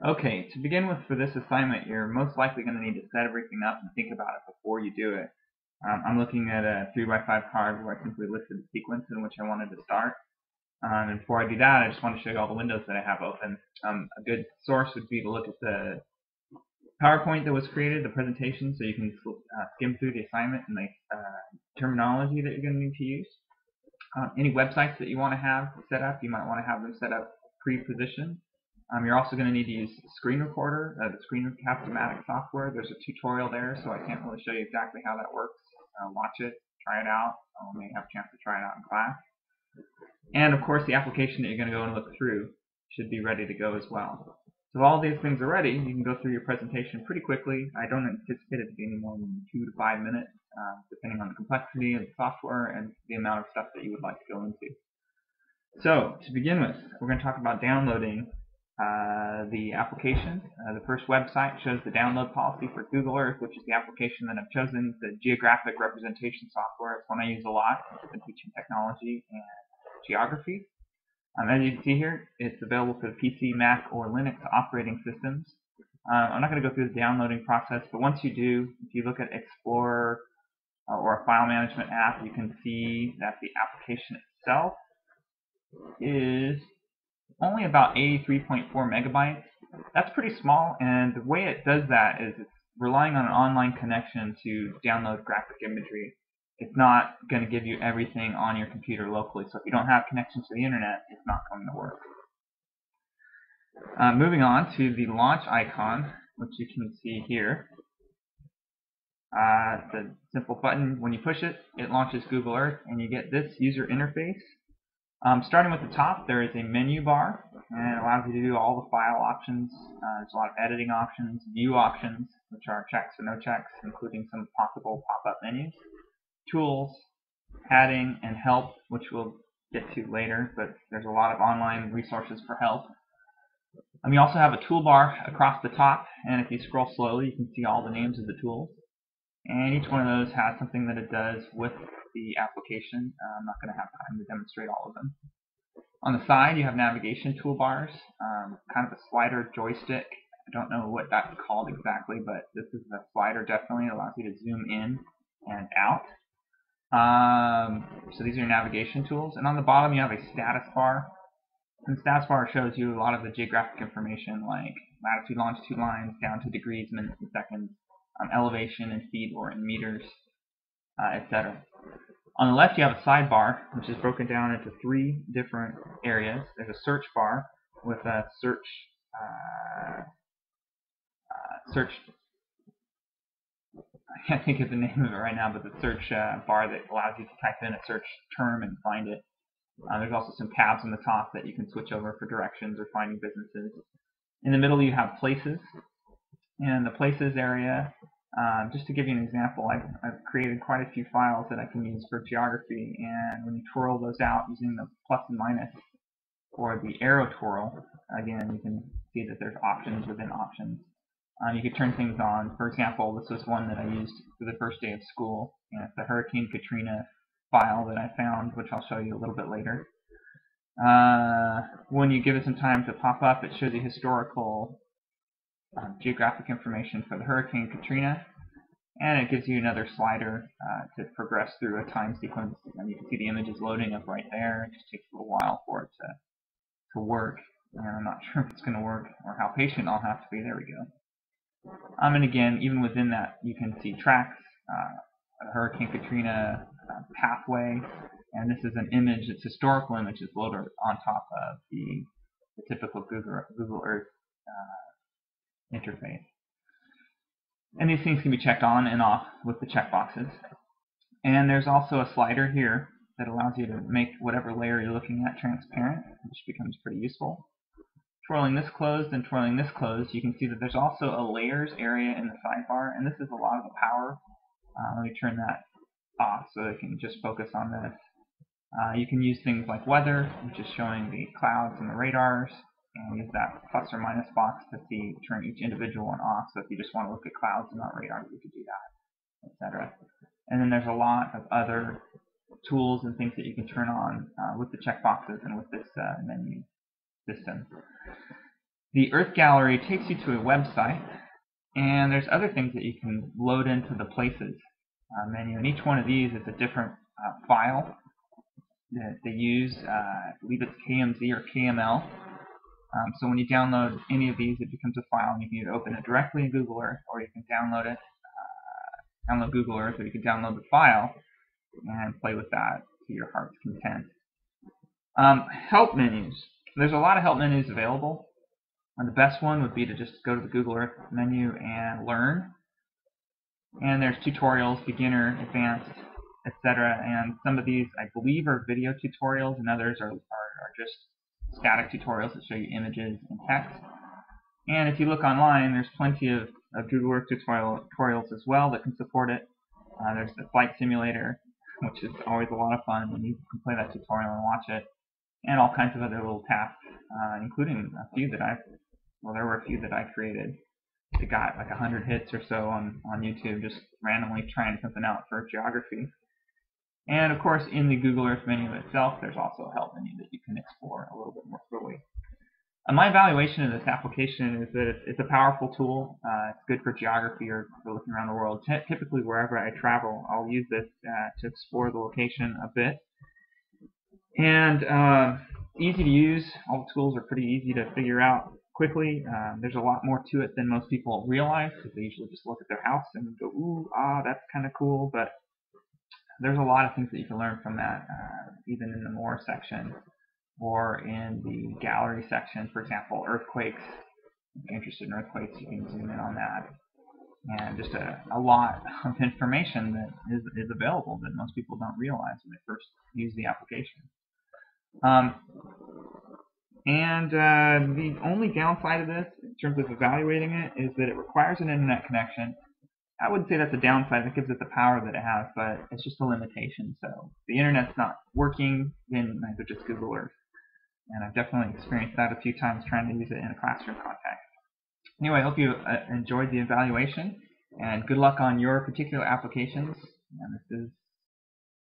Okay, to begin with for this assignment, you're most likely going to need to set everything up and think about it before you do it. I'm looking at a 3x5 card where I simply listed the sequence in which I wanted to start. And before I do that, I just want to show you all the windows that I have open. A good source would be to look at the PowerPoint that was created, the presentation, so you can skim through the assignment and the terminology that you're going to need to use. Any websites that you want to have set up, you might want to have them set up pre-positioned. You're also going to need to use Screen Recorder, the Screen Capture-matic software. There's a tutorial there, so I can't really show you exactly how that works. Watch it, try it out. I may have a chance to try it out in class. And of course, the application that you're going to go and look through should be ready to go as well. So if all these things are ready, you can go through your presentation pretty quickly. I don't anticipate it to be any more than 2 to 5 minutes, depending on the complexity of the software and the amount of stuff that you would like to go into. So to begin with, we're going to talk about downloading the application. The first website shows the download policy for Google Earth, which is the application that I've chosen. The geographic representation software. It's one I use a lot. I've been teaching technology and geography. As you can see here, it's available for the PC, Mac, or Linux operating systems. I'm not going to go through the downloading process, but once you do, if you look at Explorer or a file management app, you can see that the application itself is only about 83.4 megabytes. That's pretty small, and the way it does that is it's relying on an online connection to download graphic imagery. It's not going to give you everything on your computer locally, so if you don't have connection to the internet, it's not going to work. Moving on to the launch icon, which you can see here. It's a simple button. When you push it, it launches Google Earth, and you get this user interface. Starting with the top, there is a menu bar, and it allows you to do all the file options. There's a lot of editing options, view options, which are checks and no checks, including some possible pop-up menus, tools, padding, and help, which we'll get to later, but there's a lot of online resources for help. You also have a toolbar across the top, and if you scroll slowly, you can see all the names of the tools. And each one of those has something that it does with the application. I'm not going to have time to demonstrate all of them. On the side, you have navigation toolbars, kind of a slider joystick. I don't know what that's called exactly, but this is a slider definitely. It allows you to zoom in and out. So these are your navigation tools. And on the bottom, you have a status bar. And the status bar shows you a lot of the geographic information like latitude, longitude lines down to degrees, minutes, and seconds, elevation in feet or in meters, etc. On the left, you have a sidebar, which is broken down into 3 different areas. There's a search bar with a search I can't think of the name of it right now, but the search bar that allows you to type in a search term and find it. There's also some tabs on the top that you can switch over for directions or finding businesses. In the middle, you have places. In the places area, just to give you an example, I've created quite a few files that I can use for geography, and when you twirl those out using the plus and minus or the arrow twirl, again, you can see that there's options within options. You could turn things on. For example, this was one that I used for the first day of school. And it's the Hurricane Katrina file that I found, which I'll show you a little bit later. When you give it some time to pop up, it shows you historical geographic information for the Hurricane Katrina, and it gives you another slider to progress through a time sequence. And you can see the images loading up right there. It just takes a little while for it to work, and I'm not sure if it's going to work or how patient I'll have to be. There we go. And again, even within that, you can see tracks, a Hurricane Katrina pathway, and this is an image, it's a historical image that's loaded on top of the typical Google Earth interface. And these things can be checked on and off with the checkboxes. And there's also a slider here that allows you to make whatever layer you're looking at transparent, which becomes pretty useful. Twirling this closed and twirling this closed, you can see that there's also a layers area in the sidebar, and this is a lot of the power. Let me turn that off so I can just focus on this. You can use things like weather, which is showing the clouds and the radars, and use that plus or minus box to turn each individual one off. So if you just want to look at clouds and not radar, you could do that, etc. And then there's a lot of other tools and things that you can turn on with the checkboxes and with this menu system. The Earth Gallery takes you to a website, and there's other things that you can load into the Places menu, and each one of these is a different file that they use. I believe it's KMZ or KML. So when you download any of these, it becomes a file, and you can either open it directly in Google Earth, or you can download it, download Google Earth, or you can download the file and play with that to your heart's content. Help menus. There's a lot of help menus available. The best one would be to just go to the Google Earth menu and learn. And there's tutorials, beginner, advanced, etc. And some of these, I believe, are video tutorials, and others are just static tutorials that show you images and text. And if you look online, there's plenty of Google Earth tutorials as well that can support it. There's the flight simulator, which is always a lot of fun when you can play that tutorial and watch it, and all kinds of other little tasks, including a few that there were a few that I created. It got like 100 hits or so on YouTube, just randomly trying something out for geography. And of course, in the Google Earth menu itself, there's also a help menu that you can explore a little bit more fully. My evaluation of this application is that it's a powerful tool. It's good for geography or for looking around the world. Typically, wherever I travel, I'll use this to explore the location a bit. And easy to use. All the tools are pretty easy to figure out quickly. There's a lot more to it than most people realize, because they usually just look at their house and go, ooh, that's kind of cool. But there's a lot of things that you can learn from that, even in the More section or in the gallery section. For example, earthquakes. If you're interested in earthquakes, you can zoom in on that. And just a lot of information that is available that most people don't realize when they first use the application. The only downside of this, in terms of evaluating it, is that it requires an internet connection. I wouldn't say that's a downside. It gives it the power that it has, but it's just a limitation. So if the internet's not working, then neither does Google Earth. And I've definitely experienced that a few times trying to use it in a classroom context. Anyway, I hope you enjoyed the evaluation, and good luck on your particular applications. And this is